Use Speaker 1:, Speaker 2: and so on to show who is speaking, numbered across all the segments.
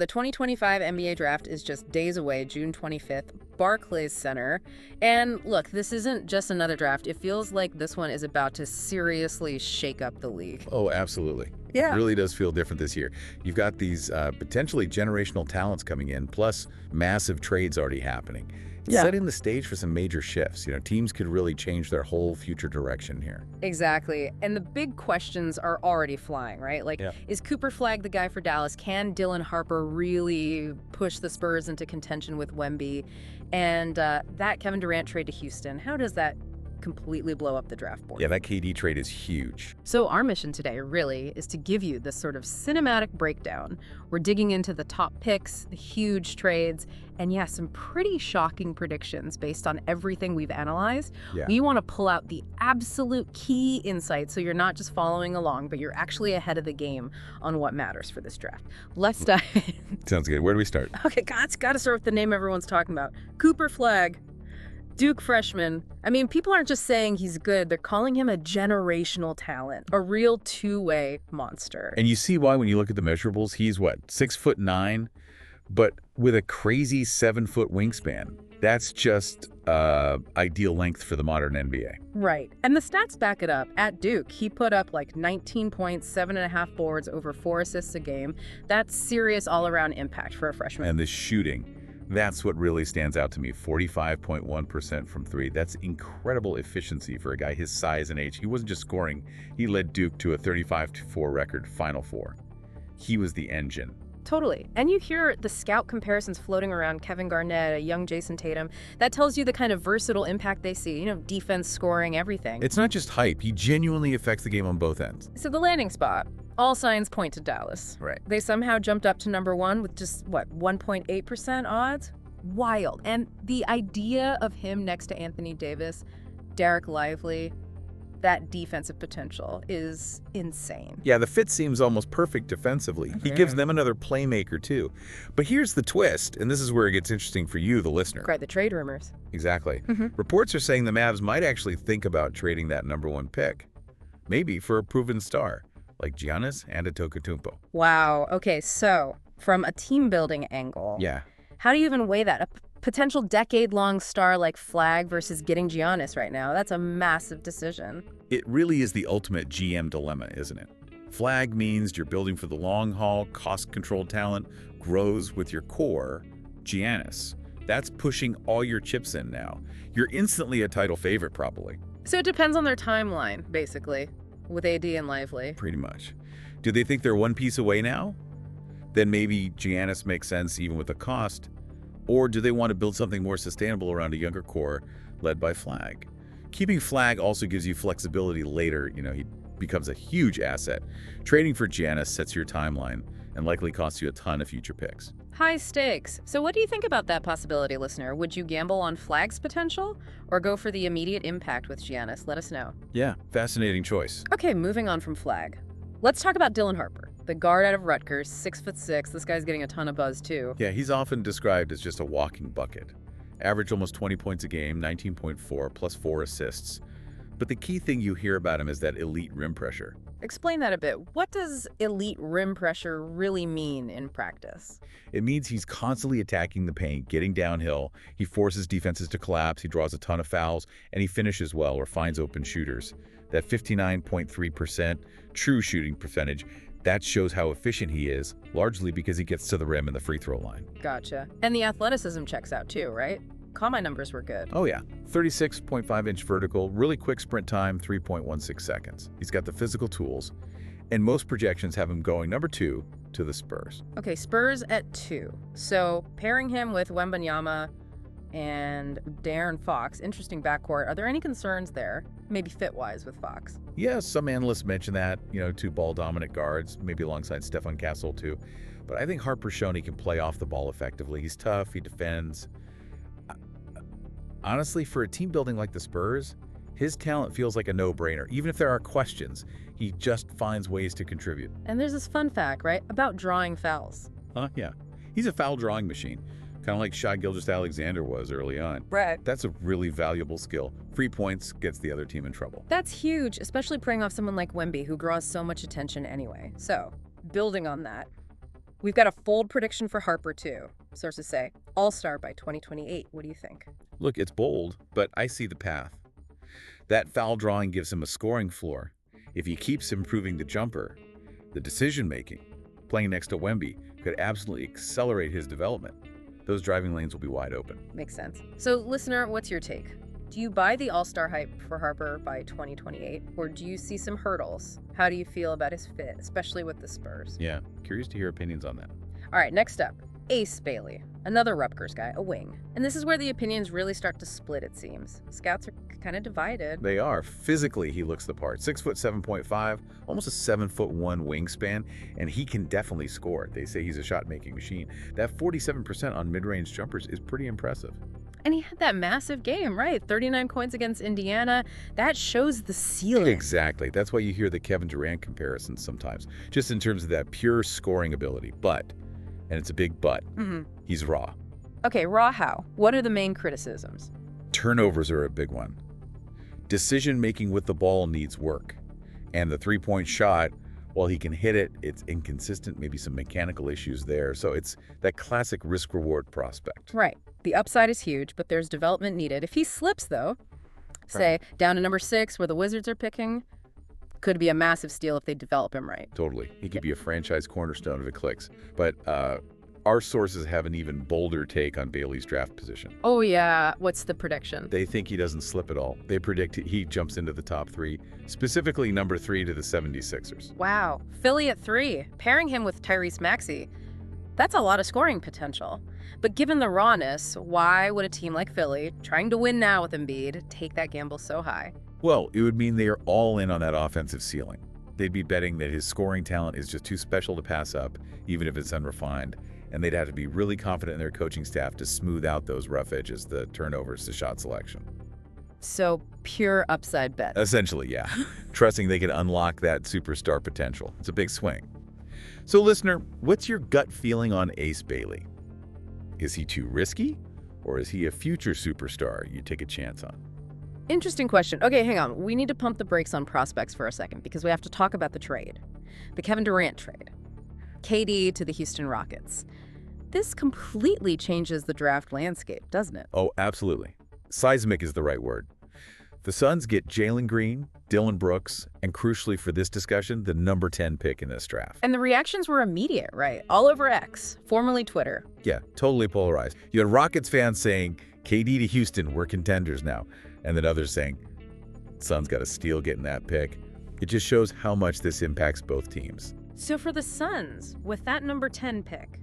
Speaker 1: The 2025 NBA draft is just days away, June 25th, Barclays Center. And look, this isn't just another draft. It feels like this one is about to seriously shake up the league.
Speaker 2: Oh, absolutely.
Speaker 1: Yeah.
Speaker 2: It really does feel different this year. You've got these potentially generational talents coming in, plus massive trades already happening. It's
Speaker 1: Yeah.
Speaker 2: setting the stage for some major shifts. Teams could really change their whole future direction here.
Speaker 1: Exactly. And the big questions are already flying, right? Like,
Speaker 2: Yeah.
Speaker 1: is Cooper Flagg the guy for Dallas? Can Dylan Harper really push the Spurs into contention with Wemby? And that Kevin Durant trade to Houston, how does that completely blow up the draft board?
Speaker 2: Yeah, that KD trade is huge.
Speaker 1: So our mission today really is to give you this sort of cinematic breakdown. We're digging into the top picks, the huge trades, and yeah, some pretty shocking predictions based on everything we've analyzed.
Speaker 2: Yeah.
Speaker 1: We want to pull out the absolute key insights so you're not just following along, but you're actually ahead of the game on what matters for this draft. Let's dive in.
Speaker 2: Sounds good. Where do we start?
Speaker 1: Okay, got to start with the name everyone's talking about. Cooper Flagg. Duke freshman. I mean, people aren't just saying he's good. They're calling him a generational talent, a real two-way monster.
Speaker 2: And you see why when you look at the measurables. He's what, 6'9", but with a crazy 7-foot wingspan. That's just ideal length for the modern NBA.
Speaker 1: Right. And the stats back it up. At Duke, he put up like 19 points, 7.5 boards, over 4 assists a game. That's serious all-around impact for a freshman.
Speaker 2: And the shooting. That's what really stands out to me, 45.1% from three. That's incredible efficiency for a guy his size and age. He wasn't just scoring. He led Duke to a 35-4 record Final Four. He was the engine.
Speaker 1: Totally. And you hear the scout comparisons floating around, Kevin Garnett, a young Jason Tatum. That tells you the kind of versatile impact they see, defense, scoring, everything.
Speaker 2: It's not just hype. He genuinely affects the game on both ends.
Speaker 1: So the landing spot, all signs point to Dallas.
Speaker 2: Right.
Speaker 1: They somehow jumped up to number one with just, 1.8% odds? Wild. And the idea of him next to Anthony Davis, Derek Lively, that defensive potential is insane.
Speaker 2: Yeah, the fit seems almost perfect defensively. He gives them another playmaker, too. But here's the twist, and this is where it gets interesting for you, the listener.
Speaker 1: Right, the trade rumors.
Speaker 2: Exactly. Reports are saying the Mavs might actually think about trading that number one pick. Maybe for a proven star, like Giannis Antetokounmpo.
Speaker 1: Wow. Okay, so from a team-building angle,
Speaker 2: Yeah.
Speaker 1: how do you even weigh that? A potential decade-long star like Flagg versus getting Giannis right now, that's a massive decision.
Speaker 2: It really is the ultimate GM dilemma, isn't it? Flag means you're building for the long haul, cost-controlled talent grows with your core. Giannis, that's pushing all your chips in now. You're instantly a title favorite, probably.
Speaker 1: So it depends on their timeline, basically, with AD and Lively.
Speaker 2: Pretty much. Do they think they're one piece away now? Then maybe Giannis makes sense even with the cost. Or do they want to build something more sustainable around a younger core led by Flagg? Keeping Flagg also gives you flexibility later. He becomes a huge asset. Trading for Giannis sets your timeline and likely costs you a ton of future picks.
Speaker 1: High stakes. So what do you think about that possibility, listener? Would you gamble on Flagg's potential or go for the immediate impact with Giannis? Let us know.
Speaker 2: Yeah, fascinating choice.
Speaker 1: Okay, moving on from Flagg. Let's talk about Dylan Harper, the guard out of Rutgers, 6'6". This guy's getting a ton of buzz, too.
Speaker 2: Yeah, he's often described as just a walking bucket. Averaged almost 20 points a game, 19.4 plus 4 assists. But the key thing you hear about him is that elite rim pressure.
Speaker 1: Explain that a bit. What does elite rim pressure really mean in practice?
Speaker 2: It means he's constantly attacking the paint, getting downhill. He forces defenses to collapse. He draws a ton of fouls, and he finishes well or finds open shooters. That 59.3% true shooting percentage, that shows how efficient he is, largely because he gets to the rim and the free throw line.
Speaker 1: Gotcha. And the athleticism checks out too, right? Combine numbers were good.
Speaker 2: Oh yeah, 36.5-inch vertical, really quick sprint time, 3.16 seconds. He's got the physical tools, and most projections have him going number 2 to the Spurs.
Speaker 1: Okay, Spurs at 2. So pairing him with Wembanyama and De'Aaron Fox, interesting backcourt. Are there any concerns there, maybe fit-wise with Fox?
Speaker 2: Yeah, some analysts mention that, 2 ball-dominant guards, maybe alongside Stefan Castle too. But I think Harper's shown he can play off the ball effectively. He's tough, he defends. Honestly, for a team building like the Spurs, his talent feels like a no-brainer. Even if there are questions, he just finds ways to contribute.
Speaker 1: And there's this fun fact, right, about drawing fouls.
Speaker 2: Yeah. He's a foul drawing machine, kind of like Shai Gilgeous-Alexander was early on.
Speaker 1: Right.
Speaker 2: That's a really valuable skill. Free points gets the other team in trouble.
Speaker 1: That's huge, especially preying off someone like Wemby, who draws so much attention anyway. So, building on that, We've got a fold prediction for Harper, too. Sources say all-star by 2028. What do you think?
Speaker 2: Look, it's bold, but I see the path. That foul drawing gives him a scoring floor. If he keeps improving the jumper, the decision-making, playing next to Wemby, could absolutely accelerate his development. Those driving lanes will be wide open.
Speaker 1: Makes sense. So, listener, what's your take? Do you buy the all-star hype for Harper by 2028, or do you see some hurdles? How do you feel about his fit, especially with the Spurs?
Speaker 2: Yeah, curious to hear opinions on that.
Speaker 1: All right, next up, Ace Bailey, another Rutgers guy, a wing. And this is where the opinions really start to split, it seems. Scouts are kind of divided.
Speaker 2: They are. Physically, he looks the part. 6 foot 7.5, almost a 7'1" wingspan, and he can definitely score. They say he's a shot-making machine. That 47% on mid-range jumpers is pretty impressive.
Speaker 1: And he had that massive game, right? 39 points against Indiana. That shows the ceiling.
Speaker 2: Exactly. That's why you hear the Kevin Durant comparisons sometimes, just in terms of that pure scoring ability. But, and it's a big but, he's raw.
Speaker 1: Okay, raw how? What are the main criticisms?
Speaker 2: Turnovers are a big one. Decision-making with the ball needs work. And the three-point shot, while he can hit it, it's inconsistent, maybe some mechanical issues there. So it's that classic risk-reward prospect.
Speaker 1: Right. The upside is huge, but there's development needed. If he slips, though, say down to number 6 where the Wizards are picking, could be a massive steal if they develop him right.
Speaker 2: Totally. He could be a franchise cornerstone if it clicks. But our sources have an even bolder take on Bailey's draft position.
Speaker 1: Oh, yeah. What's the prediction?
Speaker 2: They think he doesn't slip at all. They predict he jumps into the top 3, specifically number 3 to the 76ers.
Speaker 1: Wow. Philly at 3. Pairing him with Tyrese Maxey. That's a lot of scoring potential. But given the rawness, why would a team like Philly, trying to win now with Embiid, take that gamble so high?
Speaker 2: Well, it would mean they are all in on that offensive ceiling. They'd be betting that his scoring talent is just too special to pass up, even if it's unrefined. And they'd have to be really confident in their coaching staff to smooth out those rough edges, the turnovers to shot selection.
Speaker 1: So, pure upside bet.
Speaker 2: Essentially, yeah. Trusting they can unlock that superstar potential. It's a big swing. So, listener, what's your gut feeling on Ace Bailey? Is he too risky? Or is he a future superstar you take a chance on?
Speaker 1: Interesting question. Okay, hang on. We need to pump the brakes on prospects for a second because we have to talk about the trade. The Kevin Durant trade. KD to the Houston Rockets. This completely changes the draft landscape, doesn't it?
Speaker 2: Oh, absolutely. Seismic is the right word. The Suns get Jalen Green, Dillon Brooks, and crucially for this discussion, the number 10 pick in this draft.
Speaker 1: And the reactions were immediate, right? All over X, formerly Twitter.
Speaker 2: Yeah, totally polarized. You had Rockets fans saying, KD to Houston, we're contenders now. And then others saying, Suns got a steal getting that pick. It just shows how much this impacts both teams.
Speaker 1: So for the Suns, with that number 10 pick,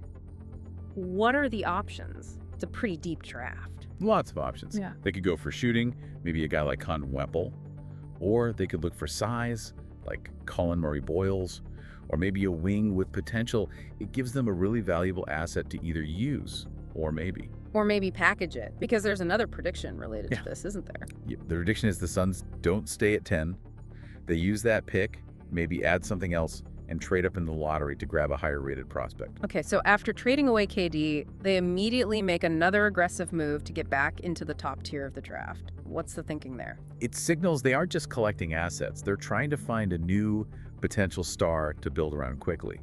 Speaker 1: what are the options? It's a pretty deep draft.
Speaker 2: Lots of options.
Speaker 1: Yeah.
Speaker 2: They could go for shooting, maybe a guy like Con Wemple, or they could look for size, like Colin Murray-Boyles, or maybe a wing with potential. It gives them a really valuable asset to either use or maybe.
Speaker 1: Or maybe package it, because there's another prediction related to this, isn't there?
Speaker 2: The prediction is the Suns don't stay at 10. They use that pick, maybe add something else, and trade up in the lottery to grab a higher-rated prospect.
Speaker 1: Okay, so after trading away KD, they immediately make another aggressive move to get back into the top tier of the draft. What's the thinking there?
Speaker 2: It signals they aren't just collecting assets. They're trying to find a new potential star to build around quickly.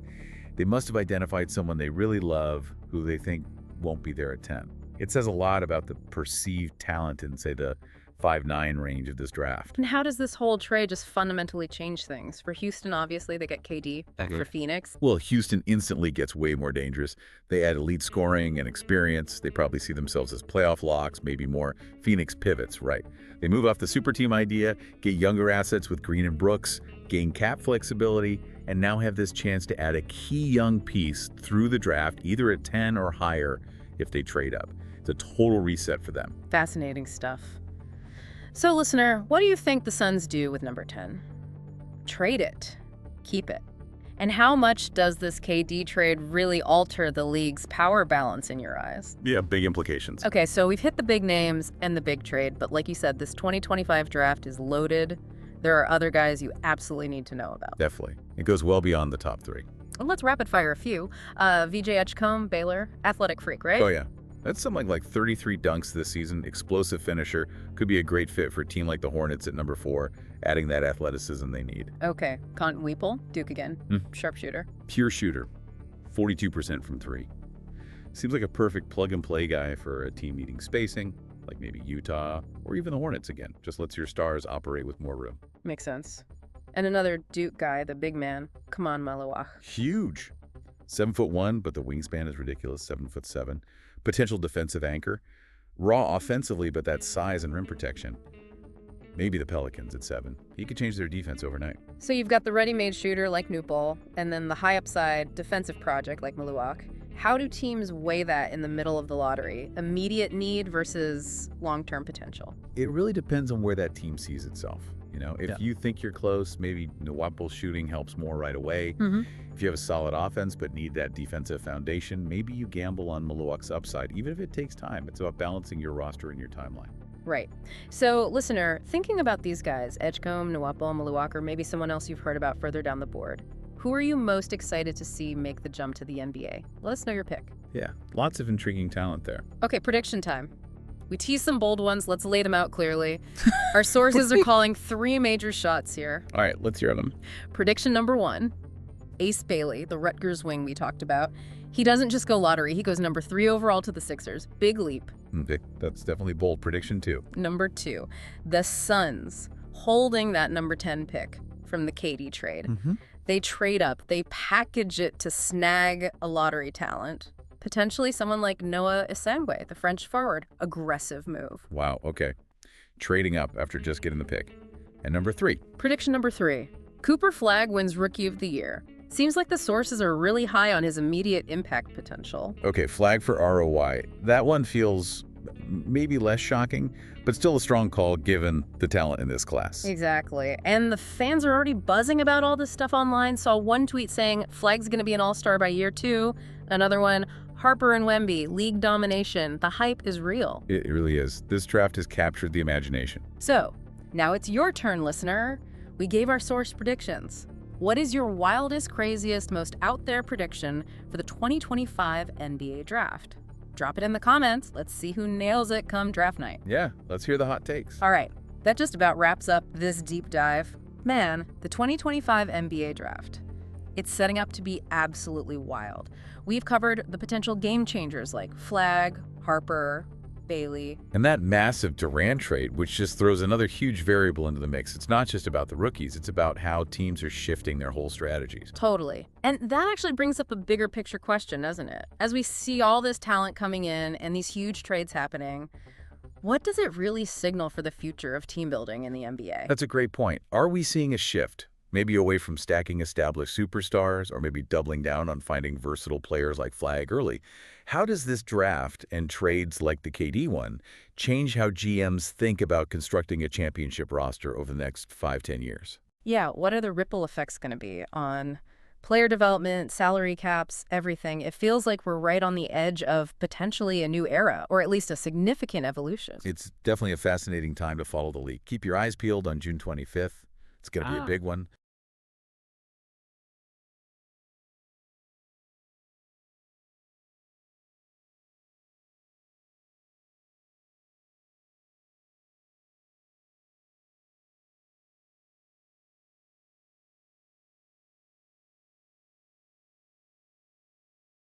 Speaker 2: They must have identified someone they really love who they think won't be there at 10. It says a lot about the perceived talent in, say, the 5'9" range of this draft.
Speaker 1: And how does this whole trade just fundamentally change things? For Houston, obviously, they get KD. For Phoenix?
Speaker 2: Well, Houston instantly gets way more dangerous. They add elite scoring and experience. They probably see themselves as playoff locks, maybe more Phoenix pivots, right? They move off the super team idea, get younger assets with Green and Brooks, gain cap flexibility, and now have this chance to add a key young piece through the draft, either at 10 or higher if they trade up. It's a total reset for them.
Speaker 1: Fascinating stuff. So, listener, what do you think the Suns do with number 10? Trade it. Keep it. And how much does this KD trade really alter the league's power balance in your eyes?
Speaker 2: Yeah, big implications.
Speaker 1: Okay, so we've hit the big names and the big trade, but like you said, this 2025 draft is loaded. There are other guys you absolutely need to know about.
Speaker 2: Definitely. It goes well beyond the top 3.
Speaker 1: Well, let's rapid fire a few. VJ Edgecombe, Baylor, athletic freak, right?
Speaker 2: Oh, yeah. That's something like 33 dunks this season, explosive finisher, could be a great fit for a team like the Hornets at number 4, adding that athleticism they need.
Speaker 1: Okay, Con Weeple, Duke again, sharpshooter.
Speaker 2: Pure shooter. 42% from 3. Seems like a perfect plug-and-play guy for a team needing spacing, like maybe Utah or even the Hornets again. Just lets your stars operate with more room.
Speaker 1: Makes sense. And another Duke guy, the big man. Come on, Malawach.
Speaker 2: Huge. 7'1", but the wingspan is ridiculous, 7'7". Potential defensive anchor. Raw offensively, but that size and rim protection. Maybe the Pelicans at 7. He could change their defense overnight.
Speaker 1: So you've got the ready-made shooter like Newpol, and then the high-upside defensive project like Malawach. How do teams weigh that in the middle of the lottery? Immediate need versus long-term potential?
Speaker 2: It really depends on where that team sees itself. You know, if you think you're close, maybe Nwapol's shooting helps more right away. If you have a solid offense but need that defensive foundation, maybe you gamble on Malawach's upside, even if it takes time. It's about balancing your roster and your timeline.
Speaker 1: Right. So, listener, thinking about these guys, Edgecombe, Nwapol, Malawach, or maybe someone else you've heard about further down the board, who are you most excited to see make the jump to the NBA? Let us know your pick.
Speaker 2: Yeah, lots of intriguing talent there.
Speaker 1: Okay, prediction time. We teased some bold ones. Let's lay them out clearly. Our sources are calling 3 major shots here.
Speaker 2: All right, let's hear them.
Speaker 1: Prediction number 1, Ace Bailey, the Rutgers wing we talked about. He doesn't just go lottery. He goes number 3 overall to the Sixers. Big leap.
Speaker 2: Okay, that's definitely bold. Prediction 2.
Speaker 1: Number 2, the Suns, holding that number 10 pick from the KD trade. They trade up. They package it to snag a lottery talent. Potentially someone like Noah Isangwe, the French forward. Aggressive move.
Speaker 2: Wow, okay. Trading up after just getting the pick. And number 3.
Speaker 1: Prediction number 3, Cooper Flagg wins Rookie of the Year. Seems like the sources are really high on his immediate impact potential.
Speaker 2: Okay, Flagg for ROI. That one feels maybe less shocking, but still a strong call given the talent in this class.
Speaker 1: Exactly. And the fans are already buzzing about all this stuff online. Saw one tweet saying Flagg's going to be an all-star by year 2. Another one, Harper and Wemby, league domination. The hype is real.
Speaker 2: It really is. This draft has captured the imagination.
Speaker 1: So, now it's your turn, listener. We gave our source predictions. What is your wildest, craziest, most out there prediction for the 2025 NBA draft? Drop it in the comments. Let's see who nails it come draft night.
Speaker 2: Yeah, let's hear the hot takes.
Speaker 1: All right, that just about wraps up this deep dive. Man, the 2025 NBA draft. It's setting up to be absolutely wild. We've covered the potential game changers like Flagg, Harper, Bailey.
Speaker 2: And that massive Durant trade, which just throws another huge variable into the mix. It's not just about the rookies, it's about how teams are shifting their whole strategies.
Speaker 1: Totally. And that actually brings up a bigger picture question, doesn't it? As we see all this talent coming in and these huge trades happening, what does it really signal for the future of team building in the NBA?
Speaker 2: That's a great point. Are we seeing a shift? Maybe away from stacking established superstars, or maybe doubling down on finding versatile players like Flagg early. How does this draft and trades like the KD one change how GMs think about constructing a championship roster over the next 5-10 years?
Speaker 1: Yeah, what are the ripple effects going to be on player development, salary caps, everything? It feels like we're right on the edge of potentially a new era, or at least a significant evolution.
Speaker 2: It's definitely a fascinating time to follow the league. Keep your eyes peeled on June 25th. It's going to be a big one.